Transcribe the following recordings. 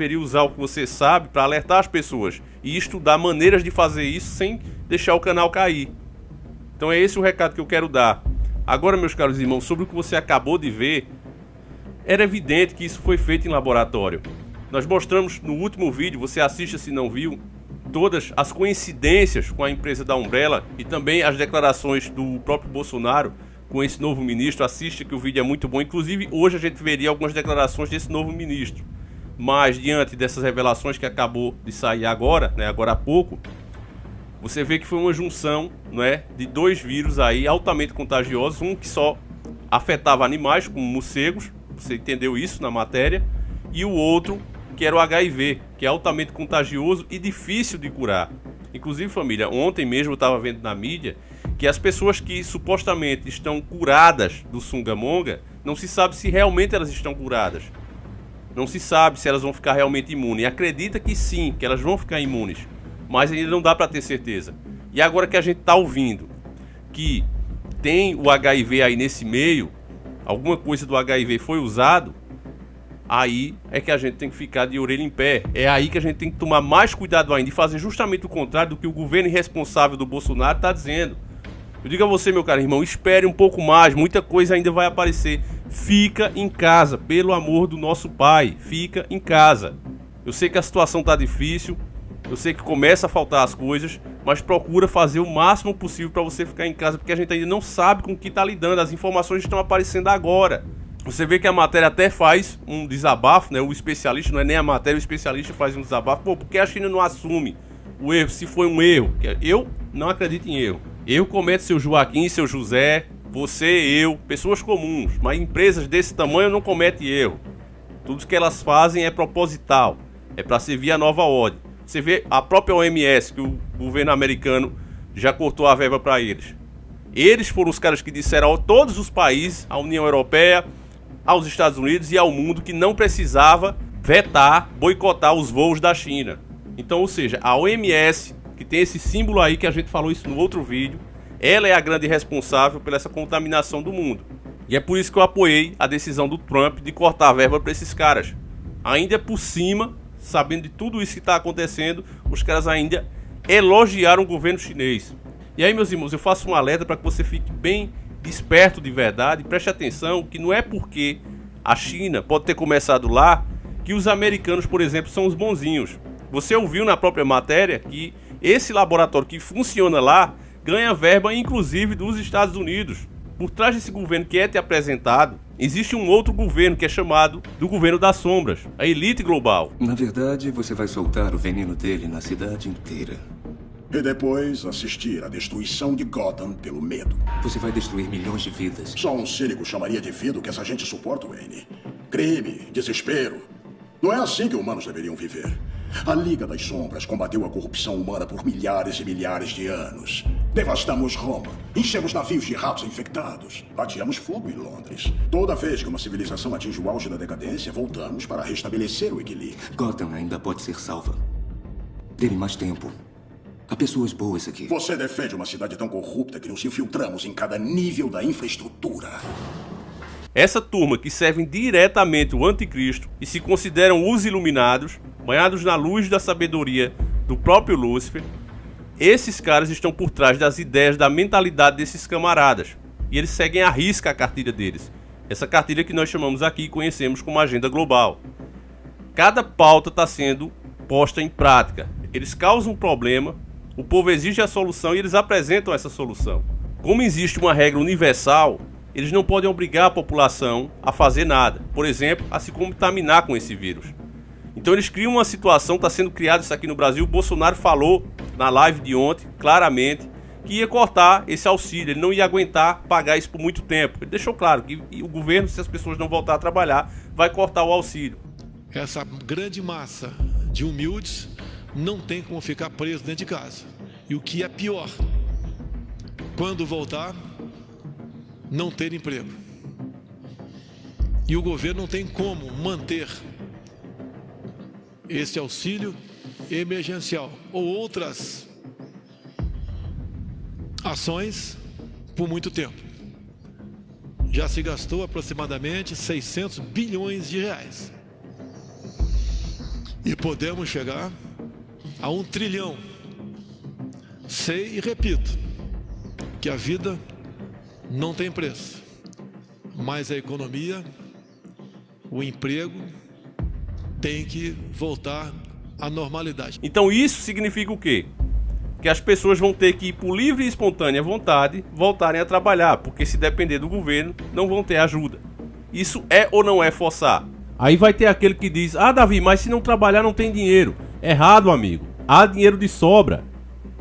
deveria usar o que você sabe para alertar as pessoas e estudar maneiras de fazer isso sem deixar o canal cair. Então é esse o recado que eu quero dar. Agora, meus caros irmãos, sobre o que você acabou de ver, era evidente que isso foi feito em laboratório. Nós mostramos no último vídeo, você assista se não viu, todas as coincidências com a empresa da Umbrella e também as declarações do próprio Bolsonaro com esse novo ministro. Assista que o vídeo é muito bom. Inclusive, hoje a gente veria algumas declarações desse novo ministro. Mas, diante dessas revelações que acabou de sair agora, né, agora há pouco, você vê que foi uma junção, né, de dois vírus aí altamente contagiosos. Um que só afetava animais, como morcegos, você entendeu isso na matéria, e o outro que era o HIV, que é altamente contagioso e difícil de curar. Inclusive, família, ontem mesmo eu estava vendo na mídia que as pessoas que supostamente estão curadas do Sungamonga, não se sabe se realmente elas estão curadas. Não se sabe se elas vão ficar realmente imunes. E acredita que sim, que elas vão ficar imunes, mas ainda não dá para ter certeza. E agora que a gente está ouvindo que tem o HIV aí nesse meio, alguma coisa do HIV foi usado, aí é que a gente tem que ficar de orelha em pé. É aí que a gente tem que tomar mais cuidado ainda e fazer justamente o contrário do que o governo irresponsável do Bolsonaro está dizendo. Eu digo a você, meu caro irmão, espere um pouco mais, muita coisa ainda vai aparecer. Fica em casa, pelo amor do nosso Pai, fica em casa. Eu sei que a situação está difícil, eu sei que começa a faltar as coisas, mas procura fazer o máximo possível para você ficar em casa, porque a gente ainda não sabe com o que está lidando, as informações estão aparecendo agora. Você vê que a matéria até faz um desabafo, né? O especialista, não é nem a matéria, o especialista faz um desabafo. Pô, porque a China não assume o erro, se foi um erro? Eu não acredito em erro. Erro comete seu Joaquim, seu José, você, eu, pessoas comuns. Mas empresas desse tamanho não cometem erro. Tudo que elas fazem é proposital, é para servir a nova ordem. Você vê a própria OMS, que o governo americano já cortou a verba para eles. Eles foram os caras que disseram a todos os países, a União Europeia, aos Estados Unidos e ao mundo, que não precisava vetar, boicotar os voos da China. Então, ou seja, a OMS, que tem esse símbolo aí que a gente falou isso no outro vídeo, ela é a grande responsável por essa contaminação do mundo. E é por isso que eu apoiei a decisão do Trump de cortar a verba para esses caras. Ainda por cima, sabendo de tudo isso que está acontecendo, os caras ainda elogiaram o governo chinês. E aí, meus irmãos, eu faço um alerta para que você fique bem desperto de verdade, preste atenção que não é porque a China pode ter começado lá que os americanos, por exemplo, são os bonzinhos. Você ouviu na própria matéria que esse laboratório que funciona lá ganha verba inclusive dos Estados Unidos. Por trás desse governo que é te apresentado, existe um outro governo que é chamado do governo das sombras, a elite global. Na verdade, você vai soltar o veneno dele na cidade inteira. E depois assistir à destruição de Gotham pelo medo. Você vai destruir milhões de vidas. Só um cínico chamaria de vida o que essa gente suporta, Wayne. Crime, desespero. Não é assim que humanos deveriam viver. A Liga das Sombras combateu a corrupção humana por milhares e milhares de anos. Devastamos Roma, enchemos navios de ratos infectados, ateamos fogo em Londres. Toda vez que uma civilização atinge o auge da decadência, voltamos para restabelecer o equilíbrio. Gotham ainda pode ser salva. Dê-me mais tempo. Há pessoas boas aqui. Você defende uma cidade tão corrupta que nos infiltramos em cada nível da infraestrutura. Essa turma que servem diretamente o anticristo e se consideram os iluminados, banhados na luz da sabedoria do próprio Lúcifer, esses caras estão por trás das ideias, da mentalidade desses camaradas. E eles seguem à risca a cartilha deles. Essa cartilha que nós chamamos aqui e conhecemos como Agenda Global. Cada pauta está sendo posta em prática. Eles causam um problema, o povo exige a solução e eles apresentam essa solução. Como existe uma regra universal, eles não podem obrigar a população a fazer nada. Por exemplo, a se contaminar com esse vírus. Então eles criam uma situação, está sendo criado isso aqui no Brasil. O Bolsonaro falou na live de ontem, claramente, que ia cortar esse auxílio. Ele não ia aguentar pagar isso por muito tempo. Ele deixou claro que o governo, se as pessoas não voltar a trabalhar, vai cortar o auxílio. Essa grande massa de humildes não tem como ficar preso dentro de casa. E o que é pior, quando voltar, não ter emprego. E o governo não tem como manter esse auxílio emergencial ou outras ações por muito tempo. Já se gastou aproximadamente 600 bilhões de reais. e podemos chegar a 1 trilhão. Sei e repito que a vida não tem preço, mas a economia, o emprego tem que voltar à normalidade. Então isso significa o quê? Que as pessoas vão ter que ir por livre e espontânea vontade voltarem a trabalhar, porque se depender do governo não vão ter ajuda. Isso é ou não é forçar? Aí vai ter aquele que diz: ah, Davi, mas se não trabalhar não tem dinheiro. Errado, amigo. Há dinheiro de sobra.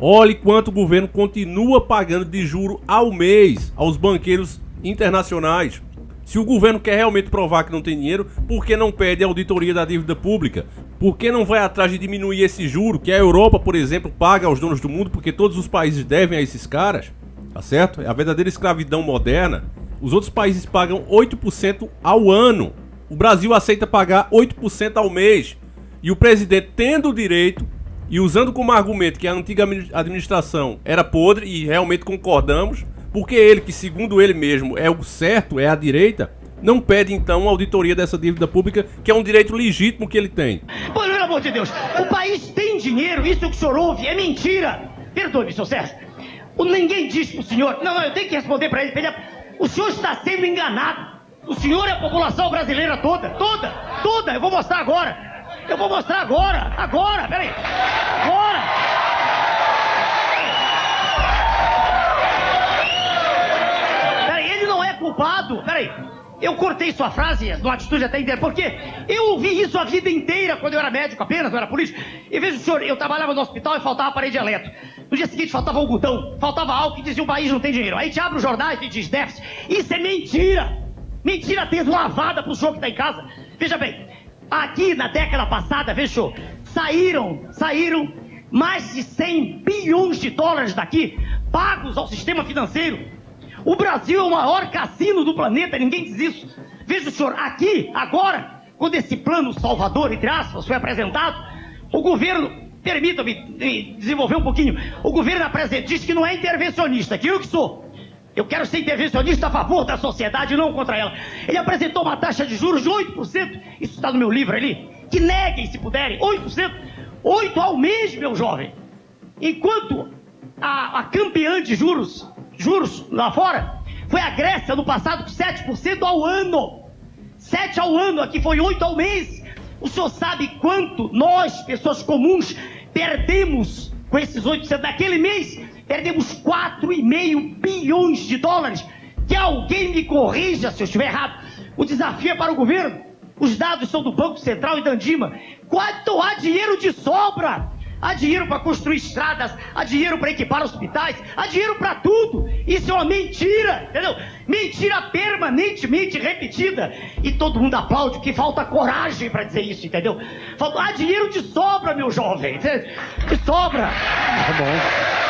Olhe quanto o governo continua pagando de juro ao mês aos banqueiros internacionais. Se o governo quer realmente provar que não tem dinheiro, por que não pede a auditoria da dívida pública? Por que não vai atrás de diminuir esse juro que a Europa, por exemplo, paga aos donos do mundo, porque todos os países devem a esses caras? Tá certo? É a verdadeira escravidão moderna. Os outros países pagam 8% ao ano. O Brasil aceita pagar 8% ao mês. E o presidente, tendo o direito e usando como argumento que a antiga administração era podre, e realmente concordamos, porque ele, que segundo ele mesmo é o certo, é a direita, não pede então a auditoria dessa dívida pública, que é um direito legítimo que ele tem. Pô, pelo amor de Deus, o país tem dinheiro, isso que o senhor ouve é mentira. Perdoe-me, senhor Sérgio. Ninguém diz pro senhor, não, eu tenho que responder pra ele. O senhor está sendo enganado. O senhor é a população brasileira toda, eu vou mostrar agora. Agora, peraí. Agora. Peraí, ele não é culpado. Peraí, eu cortei sua frase, numa atitude até inteira, porque eu ouvi isso a vida inteira quando eu era médico apenas, não era político. E veja o senhor, eu trabalhava no hospital e faltava parede elétrica. No dia seguinte faltava algodão, faltava álcool e dizia o país não tem dinheiro. Aí te abre os jornais e diz déficit. Isso é mentira. Mentira deslavada pro senhor que tá em casa. Veja bem, aqui na década passada, veja, senhor, saíram mais de 100 bilhões de dólares daqui, pagos ao sistema financeiro. O Brasil é o maior cassino do planeta, ninguém diz isso. Veja, senhor, aqui, agora, quando esse plano salvador, entre aspas, foi apresentado, o governo, permita-me desenvolver um pouquinho, o governo diz que não é intervencionista, que eu que sou. Eu quero ser intervencionista a favor da sociedade, não contra ela. Ele apresentou uma taxa de juros de 8%, isso está no meu livro ali, que neguem se puderem, 8%, 8% ao mês, meu jovem. Enquanto a campeã de juros lá fora, foi a Grécia no passado com 7% ao ano. 7% ao ano, aqui foi 8% ao mês. O senhor sabe quanto nós, pessoas comuns, perdemos com esses 8% naquele mês? Perdemos 4,5 bilhões de dólares. Que alguém me corrija se eu estiver errado. O desafio é para o governo. Os dados são do Banco Central e da Andima. Quanto há dinheiro de sobra? Há dinheiro para construir estradas, há dinheiro para equipar hospitais, há dinheiro para tudo. Isso é uma mentira, entendeu? Mentira permanentemente repetida. E todo mundo aplaude, que falta coragem para dizer isso, entendeu? Há dinheiro de sobra, meu jovem. De sobra. Tá bom.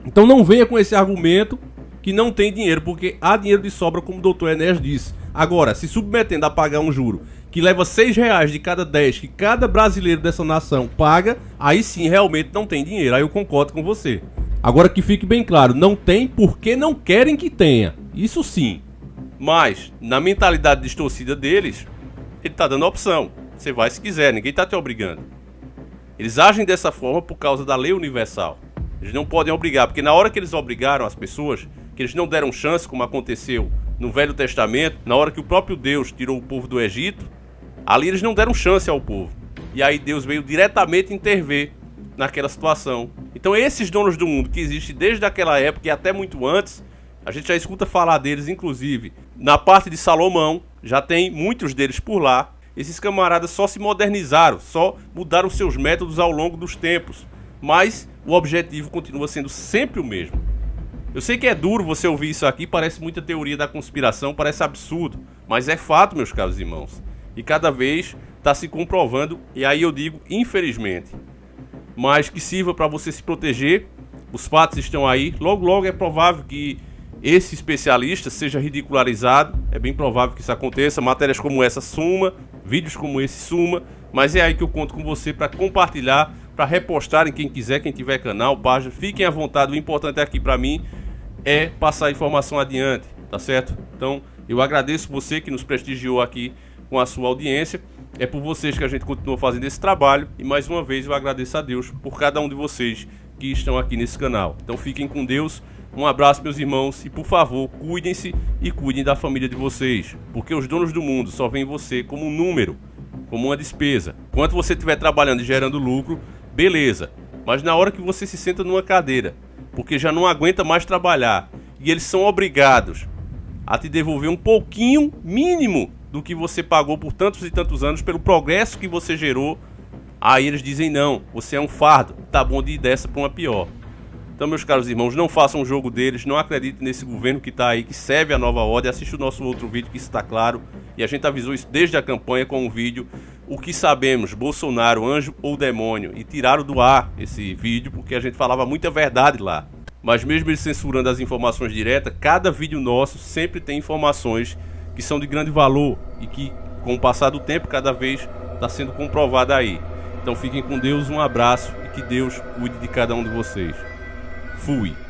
Então não venha com esse argumento que não tem dinheiro, porque há dinheiro de sobra, como o doutor Enéas disse. Agora, se submetendo a pagar um juro que leva R$6 de cada 10 que cada brasileiro dessa nação paga, aí sim realmente não tem dinheiro. Aí eu concordo com você. Agora que fique bem claro, não tem porque não querem que tenha. Isso sim. Mas, na mentalidade distorcida deles, ele tá dando a opção. Você vai se quiser, ninguém tá te obrigando. Eles agem dessa forma por causa da lei universal. Eles não podem obrigar, porque na hora que eles obrigaram as pessoas, que eles não deram chance, como aconteceu no Velho Testamento, na hora que o próprio Deus tirou o povo do Egito, ali eles não deram chance ao povo. E aí Deus veio diretamente intervir naquela situação. Então esses donos do mundo que existem desde aquela época e até muito antes, a gente já escuta falar deles, inclusive na parte de Salomão, já tem muitos deles por lá. Esses camaradas só se modernizaram, só mudaram seus métodos ao longo dos tempos. Mas o objetivo continua sendo sempre o mesmo. Eu sei que é duro você ouvir isso aqui, parece muita teoria da conspiração, parece absurdo, mas é fato, meus caros irmãos. E cada vez está se comprovando, e aí eu digo, infelizmente. Mas que sirva para você se proteger, os fatos estão aí, logo é provável que esse especialista seja ridicularizado, é bem provável que isso aconteça, matérias como essa suma, vídeos como esse suma, mas é aí que eu conto com você para compartilhar, para repostarem quem quiser, quem tiver canal, página, fiquem à vontade, o importante aqui para mim é passar a informação adiante, tá certo? Então eu agradeço você que nos prestigiou aqui com a sua audiência É por vocês que a gente continua fazendo esse trabalho e mais uma vez eu agradeço a Deus por cada um de vocês que estão aqui nesse canal. Então fiquem com Deus, um abraço meus irmãos e por favor cuidem-se e cuidem da família de vocês, porque os donos do mundo só veem você como um número, como uma despesa. Enquanto você estiver trabalhando e gerando lucro, beleza, mas na hora que você se senta numa cadeira, porque já não aguenta mais trabalhar e eles são obrigados a te devolver um pouquinho mínimo do que você pagou por tantos e tantos anos pelo progresso que você gerou, aí eles dizem não, você é um fardo, tá bom de ir dessa para uma pior. Então meus caros irmãos, não façam o jogo deles, não acreditem nesse governo que tá aí, que serve a nova ordem. Assista o nosso outro vídeo que isso está claro, e a gente avisou isso desde a campanha com um vídeo, o que sabemos, Bolsonaro, anjo ou demônio, e tiraram do ar esse vídeo porque a gente falava muita verdade lá. Mas mesmo eles censurando as informações diretas, cada vídeo nosso sempre tem informações que são de grande valor e que com o passar do tempo cada vez está sendo comprovada aí. Então fiquem com Deus, um abraço e que Deus cuide de cada um de vocês. Fui!